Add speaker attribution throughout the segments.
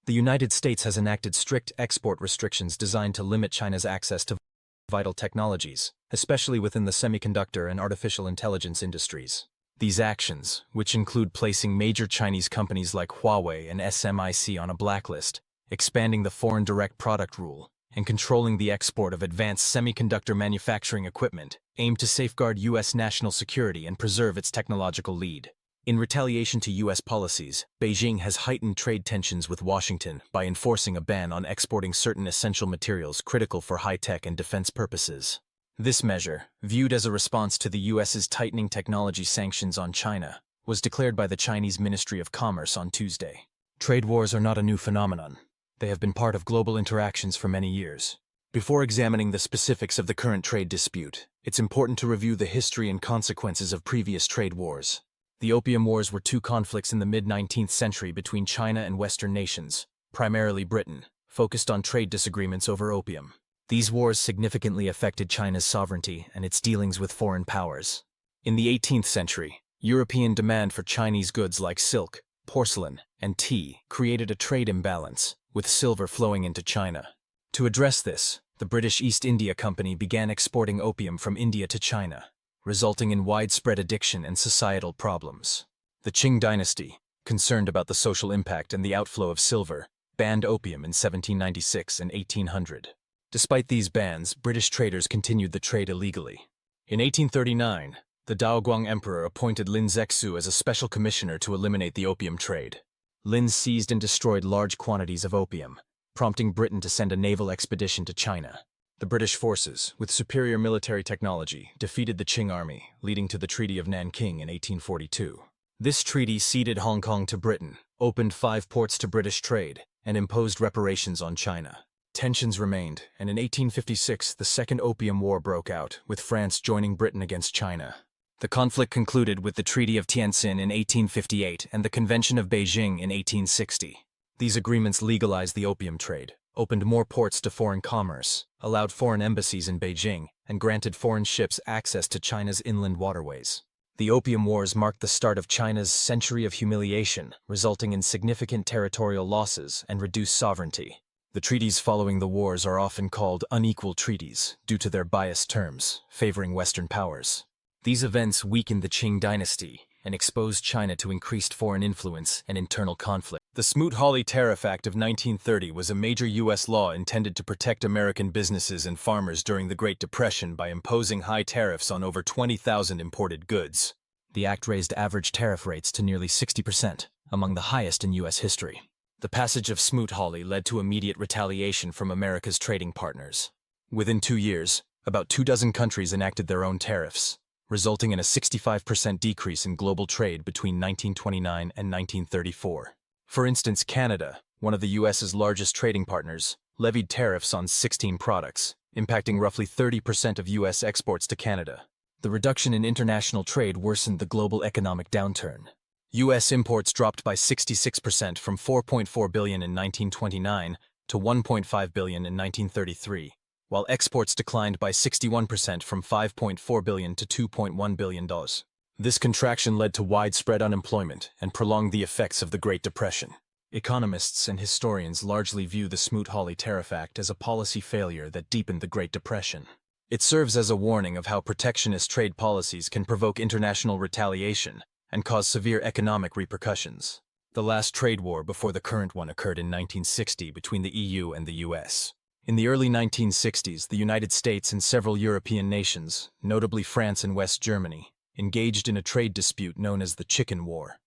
Speaker 1: The United States has enacted strict export restrictions designed to limit China's access to vital technologies, especially within the semiconductor and artificial intelligence industries. These actions, which include placing major Chinese companies like Huawei and SMIC on a blacklist, expanding the foreign direct product rule, and controlling the export of advanced semiconductor manufacturing equipment, aim to safeguard U.S. national security and preserve its technological lead. In retaliation to U.S. policies, Beijing has heightened trade tensions with Washington by enforcing a ban on exporting certain essential materials critical for high-tech and defense purposes. This measure, viewed as a response to the U.S.'s tightening technology sanctions on China, was declared by the Chinese Ministry of Commerce on Tuesday. Trade wars are not a new phenomenon. They have been part of global interactions for many years. Before examining the specifics of the current trade dispute, it's important to review the history and consequences of previous trade wars. The Opium Wars were two conflicts in the mid-19th century between China and Western nations, primarily Britain, focused on trade disagreements over opium. These wars significantly affected China's sovereignty and its dealings with foreign powers. In the 18th century, European demand for Chinese goods like silk, porcelain, and tea created a trade imbalance, with silver flowing into China. To address this, the British East India Company began exporting opium from India to China, resulting in widespread addiction and societal problems. The Qing dynasty, concerned about the social impact and the outflow of silver, banned opium in 1796 and 1800. Despite these bans, British traders continued the trade illegally. In 1839, the Daoguang Emperor appointed Lin Zexu as a special commissioner to eliminate the opium trade. Lin seized and destroyed large quantities of opium, prompting Britain to send a naval expedition to China. The British forces, with superior military technology, defeated the Qing army, leading to the Treaty of Nanking in 1842. This treaty ceded Hong Kong to Britain, opened 5 ports to British trade, and imposed reparations on China. Tensions remained, and in 1856 the Second Opium War broke out, with France joining Britain against China. The conflict concluded with the Treaty of Tientsin in 1858 and the Convention of Beijing in 1860. These agreements legalized the opium trade, opened more ports to foreign commerce, allowed foreign embassies in Beijing, and granted foreign ships access to China's inland waterways. The Opium Wars marked the start of China's century of humiliation, resulting in significant territorial losses and reduced sovereignty. The treaties following the wars are often called unequal treaties due to their biased terms, favoring Western powers. These events weakened the Qing dynasty and exposed China to increased foreign influence and internal conflict. The Smoot-Hawley Tariff Act of 1930 was a major U.S. law intended to protect American businesses and farmers during the Great Depression by imposing high tariffs on over 20,000 imported goods. The act raised average tariff rates to nearly 60%, among the highest in U.S. history. The passage of Smoot-Hawley led to immediate retaliation from America's trading partners. Within 2 years, about 24 countries enacted their own tariffs, resulting in a 65% decrease in global trade between 1929 and 1934. For instance, Canada, one of the U.S.'s largest trading partners, levied tariffs on 16 products, impacting roughly 30% of U.S. exports to Canada. The reduction in international trade worsened the global economic downturn. U.S. imports dropped by 66% from $4.4 billion in 1929 to $1.5 billion in 1933, while exports declined by 61% from $5.4 billion to $2.1 billion. This contraction led to widespread unemployment and prolonged the effects of the Great Depression. Economists and historians largely view the Smoot-Hawley Tariff Act as a policy failure that deepened the Great Depression. It serves as a warning of how protectionist trade policies can provoke international retaliation and cause severe economic repercussions. The last trade war before the current one occurred in 1960 between the EU and the US. In the early 1960s, the United States and several European nations, notably France and West Germany, engaged in a trade dispute known as the Chicken War.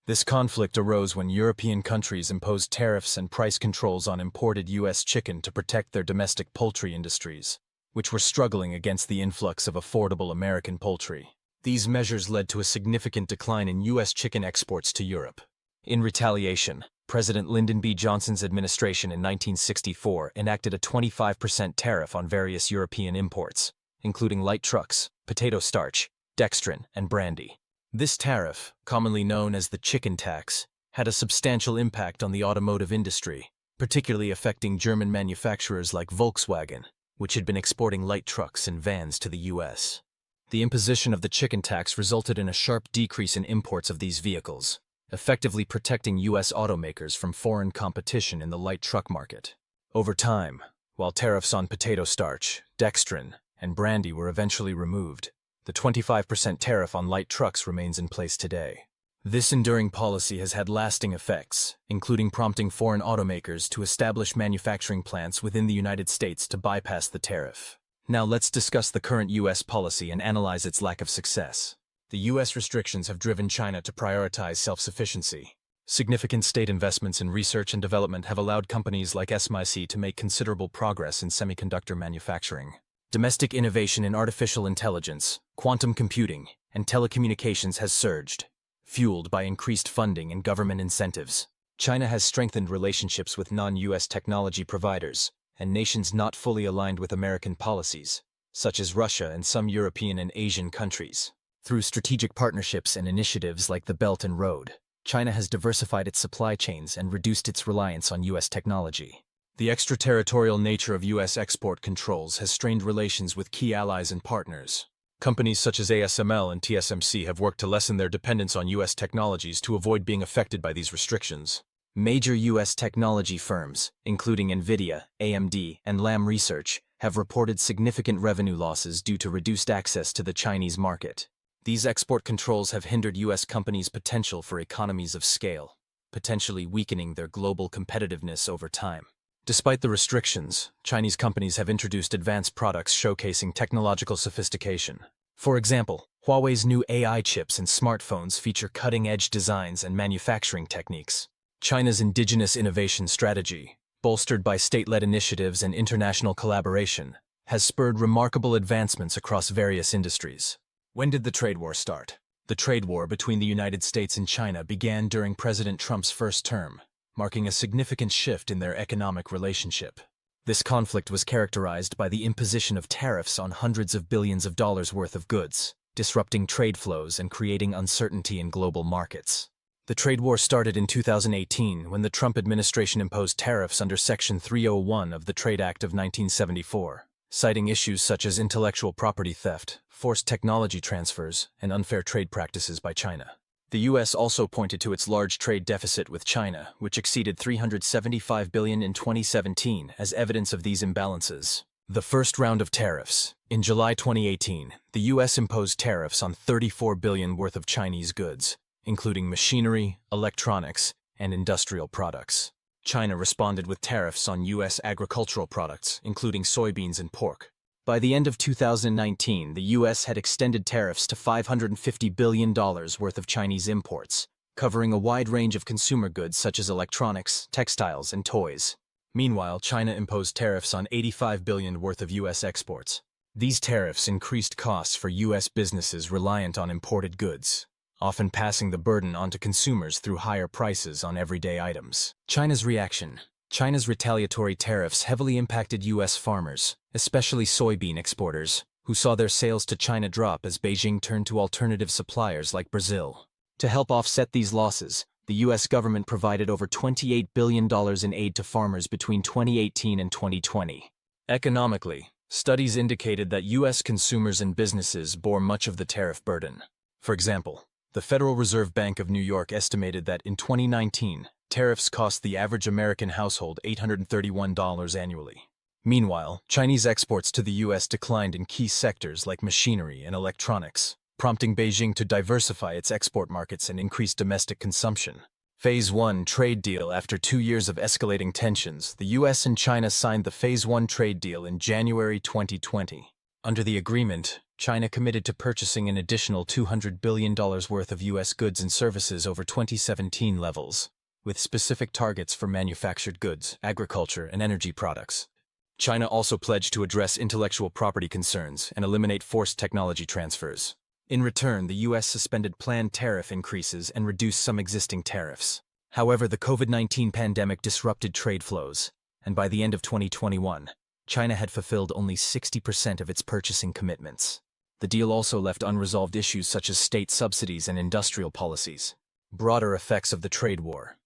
Speaker 1: This conflict arose when European countries imposed tariffs and price controls on imported U.S. chicken to protect their domestic poultry industries, which were struggling against the influx of affordable American poultry. These measures led to a significant decline in U.S. chicken exports to Europe. In retaliation, President Lyndon B. Johnson's administration in 1964 enacted a 25% tariff on various European imports, including light trucks, potato starch, dextrin, and brandy. This tariff, commonly known as the chicken tax, had a substantial impact on the automotive industry, particularly affecting German manufacturers like Volkswagen, which had been exporting light trucks and vans to the U.S. The imposition of the chicken tax resulted in a sharp decrease in imports of these vehicles, effectively protecting U.S. automakers from foreign competition in the light truck market. Over time, while tariffs on potato starch, dextrin, and brandy were eventually removed, the 25% tariff on light trucks remains in place today. This enduring policy has had lasting effects, including prompting foreign automakers to establish manufacturing plants within the United States to bypass the tariff. Now let's discuss the current U.S. policy and analyze its lack of success. The U.S. restrictions have driven China to prioritize self-sufficiency. Significant state investments in research and development have allowed companies like SMIC to make considerable progress in semiconductor manufacturing. Domestic innovation in artificial intelligence, quantum computing, and telecommunications has surged, fueled by increased funding and government incentives. China has strengthened relationships with non-U.S. technology providers and nations not fully aligned with American policies, such as Russia and some European and Asian countries. Through strategic partnerships and initiatives like the Belt and Road, China has diversified its supply chains and reduced its reliance on U.S. technology. The extraterritorial nature of U.S. export controls has strained relations with key allies and partners. Companies such as ASML and TSMC have worked to lessen their dependence on U.S. technologies to avoid being affected by these restrictions. Major U.S. technology firms, including NVIDIA, AMD, and Lam Research, have reported significant revenue losses due to reduced access to the Chinese market. These export controls have hindered U.S. companies' potential for economies of scale, potentially weakening their global competitiveness over time. Despite the restrictions, Chinese companies have introduced advanced products showcasing technological sophistication. For example, Huawei's new AI chips and smartphones feature cutting-edge designs and manufacturing techniques. China's indigenous innovation strategy, bolstered by state-led initiatives and international collaboration, has spurred remarkable advancements across various industries. When did the trade war start? The trade war between the United States and China began during President Trump's first term, marking a significant shift in their economic relationship. This conflict was characterized by the imposition of tariffs on hundreds of billions of dollars worth of goods, disrupting trade flows and creating uncertainty in global markets. The trade war started in 2018 when the Trump administration imposed tariffs under Section 301 of the Trade Act of 1974, citing issues such as intellectual property theft, forced technology transfers, and unfair trade practices by China. The U.S. also pointed to its large trade deficit with China, which exceeded $375 billion in 2017, as evidence of these imbalances. The first round of tariffs. In July 2018, the U.S. imposed tariffs on $34 billion worth of Chinese goods, including machinery, electronics, and industrial products. China responded with tariffs on U.S. agricultural products, including soybeans and pork. By the end of 2019, the U.S. had extended tariffs to $550 billion worth of Chinese imports, covering a wide range of consumer goods such as electronics, textiles, and toys. Meanwhile, China imposed tariffs on $85 billion worth of U.S. exports. These tariffs increased costs for U.S. businesses reliant on imported goods, often passing the burden onto consumers through higher prices on everyday items. China's reaction. China's retaliatory tariffs heavily impacted U.S. farmers, especially soybean exporters, who saw their sales to China drop as Beijing turned to alternative suppliers like Brazil. To help offset these losses, the U.S. government provided over $28 billion in aid to farmers between 2018 and 2020. Economically, studies indicated that U.S. consumers and businesses bore much of the tariff burden. For example, the Federal Reserve Bank of New York estimated that in 2019, tariffs cost the average American household $831 annually. Meanwhile, Chinese exports to the U.S. declined in key sectors like machinery and electronics, prompting Beijing to diversify its export markets and increase domestic consumption. Phase 1 trade deal. After 2 years of escalating tensions, the U.S. and China signed the Phase 1 trade deal in January 2020. Under the agreement, China committed to purchasing an additional $200 billion worth of U.S. goods and services over 2017 levels, with specific targets for manufactured goods, agriculture, and energy products. China also pledged to address intellectual property concerns and eliminate forced technology transfers. In return, the U.S. suspended planned tariff increases and reduced some existing tariffs. However, the COVID-19 pandemic disrupted trade flows, and by the end of 2021, China had fulfilled only 60% of its purchasing commitments. The deal also left unresolved issues such as state subsidies and industrial policies. Broader effects of the trade war.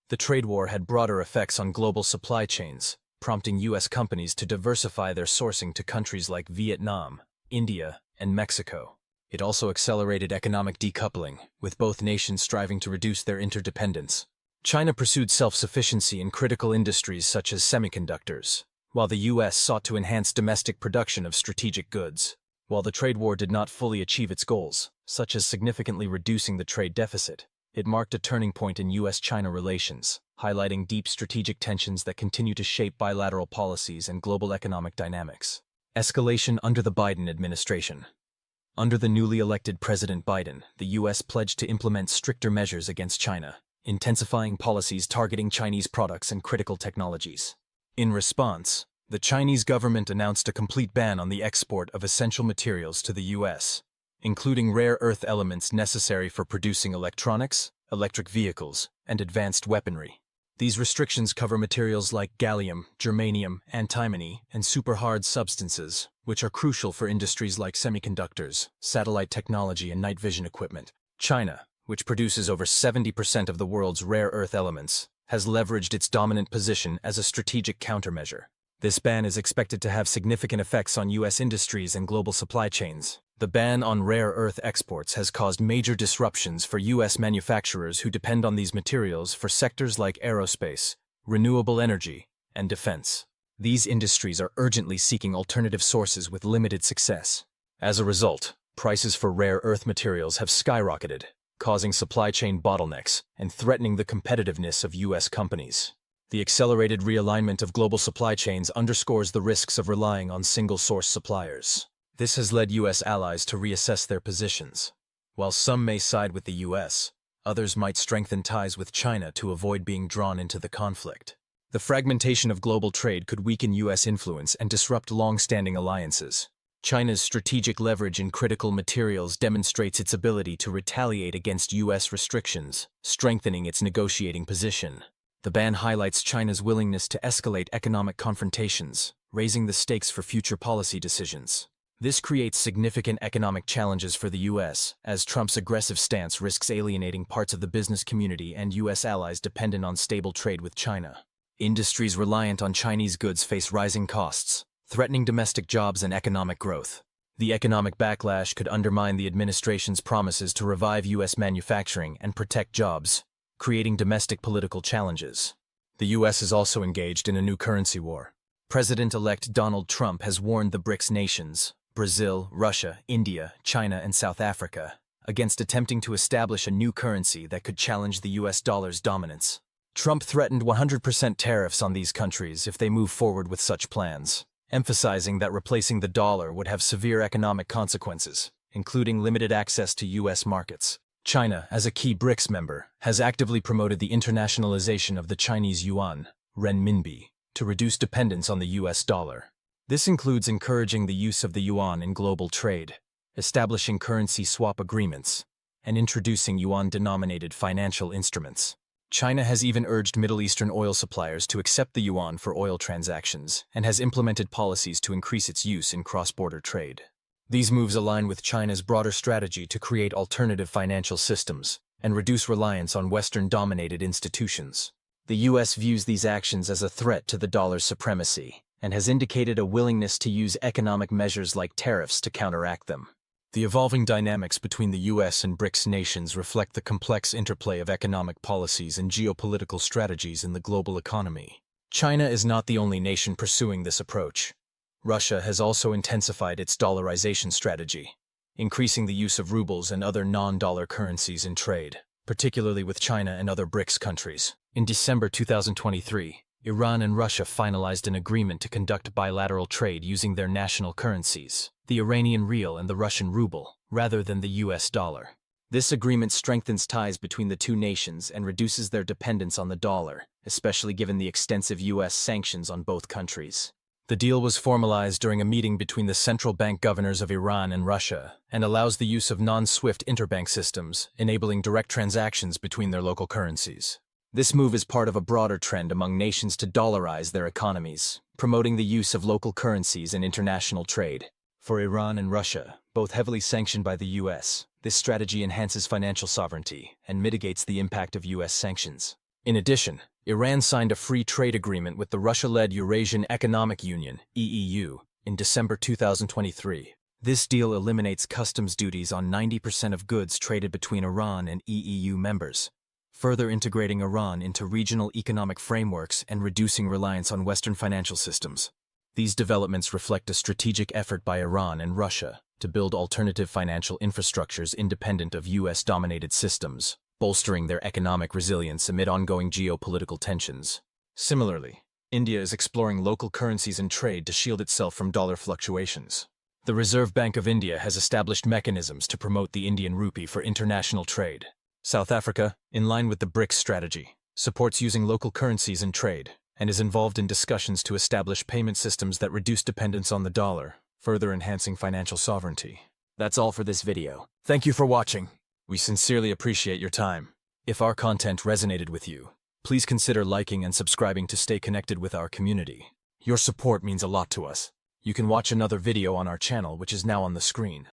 Speaker 1: The trade war had broader effects on global supply chains, prompting U.S. companies to diversify their sourcing to countries like Vietnam, India, and Mexico. It also accelerated economic decoupling, with both nations striving to reduce their interdependence. China pursued self-sufficiency in critical industries such as semiconductors, while the U.S. sought to enhance domestic production of strategic goods. While the trade war did not fully achieve its goals, such as significantly reducing the trade deficit, it marked a turning point in U.S.-China relations, highlighting deep strategic tensions that continue to shape bilateral policies and global economic dynamics. Escalation under the Biden administration. Under the newly elected President Biden, the U.S. pledged to implement stricter measures against China, intensifying policies targeting Chinese products and critical technologies. In response, the Chinese government announced a complete ban on the export of essential materials to the U.S., including rare earth elements necessary for producing electronics, electric vehicles, and advanced weaponry. These restrictions cover materials like gallium, germanium, antimony, and superhard substances, which are crucial for industries like semiconductors, satellite technology, and night vision equipment. China, which produces over 70% of the world's rare earth elements, has leveraged its dominant position as a strategic countermeasure. This ban is expected to have significant effects on U.S. industries and global supply chains. The ban on rare earth exports has caused major disruptions for U.S. manufacturers who depend on these materials for sectors like aerospace, renewable energy, and defense. These industries are urgently seeking alternative sources with limited success. As a result, prices for rare earth materials have skyrocketed, causing supply chain bottlenecks and threatening the competitiveness of U.S. companies. The accelerated realignment of global supply chains underscores the risks of relying on single-source suppliers. This has led U.S. allies to reassess their positions. While some may side with the U.S., others might strengthen ties with China to avoid being drawn into the conflict. The fragmentation of global trade could weaken U.S. influence and disrupt long-standing alliances. China's strategic leverage in critical materials demonstrates its ability to retaliate against U.S. restrictions, strengthening its negotiating position. The ban highlights China's willingness to escalate economic confrontations, raising the stakes for future policy decisions. This creates significant economic challenges for the U.S., as Trump's aggressive stance risks alienating parts of the business community and U.S. allies dependent on stable trade with China. Industries reliant on Chinese goods face rising costs, threatening domestic jobs and economic growth. The economic backlash could undermine the administration's promises to revive U.S. manufacturing and protect jobs, creating domestic political challenges. The U.S. is also engaged in a new currency war. President-elect Donald Trump has warned the BRICS nations, Brazil, Russia, India, China, and South Africa, against attempting to establish a new currency that could challenge the U.S. dollar's dominance. Trump threatened 100% tariffs on these countries if they move forward with such plans, emphasizing that replacing the dollar would have severe economic consequences, including limited access to U.S. markets. China, as a key BRICS member, has actively promoted the internationalization of the Chinese yuan, renminbi, to reduce dependence on the U.S. dollar. This includes encouraging the use of the yuan in global trade, establishing currency swap agreements, and introducing yuan-denominated financial instruments. China has even urged Middle Eastern oil suppliers to accept the yuan for oil transactions and has implemented policies to increase its use in cross-border trade. These moves align with China's broader strategy to create alternative financial systems and reduce reliance on Western-dominated institutions. The U.S. views these actions as a threat to the dollar's supremacy and has indicated a willingness to use economic measures like tariffs to counteract them. The evolving dynamics between the U.S. and BRICS nations reflect the complex interplay of economic policies and geopolitical strategies in the global economy. China is not the only nation pursuing this approach. Russia has also intensified its dollarization strategy, increasing the use of rubles and other non-dollar currencies in trade, particularly with China and other BRICS countries. In December 2023, Iran and Russia finalized an agreement to conduct bilateral trade using their national currencies, the Iranian rial and the Russian ruble, rather than the U.S. dollar. This agreement strengthens ties between the two nations and reduces their dependence on the dollar, especially given the extensive U.S. sanctions on both countries. The deal was formalized during a meeting between the central bank governors of Iran and Russia and allows the use of non-SWIFT interbank systems, enabling direct transactions between their local currencies. This move is part of a broader trend among nations to dollarize their economies, promoting the use of local currencies in international trade. For Iran and Russia, both heavily sanctioned by the U.S., this strategy enhances financial sovereignty and mitigates the impact of U.S. sanctions. In addition, Iran signed a free trade agreement with the Russia-led Eurasian Economic Union (EEU) in December 2023, This deal eliminates customs duties on 90% of goods traded between Iran and EEU members, further integrating Iran into regional economic frameworks and reducing reliance on Western financial systems. These developments reflect a strategic effort by Iran and Russia to build alternative financial infrastructures independent of US-dominated systems, bolstering their economic resilience amid ongoing geopolitical tensions. Similarly, India is exploring local currencies and trade to shield itself from dollar fluctuations. The Reserve Bank of India has established mechanisms to promote the Indian rupee for international trade. South Africa, in line with the BRICS strategy, supports using local currencies in trade and is involved in discussions to establish payment systems that reduce dependence on the dollar, further enhancing financial sovereignty. That's all for this video. Thank you for watching. We sincerely appreciate your time. If our content resonated with you, please consider liking and subscribing to stay connected with our community. Your support means a lot to us. You can watch another video on our channel, which is now on the screen.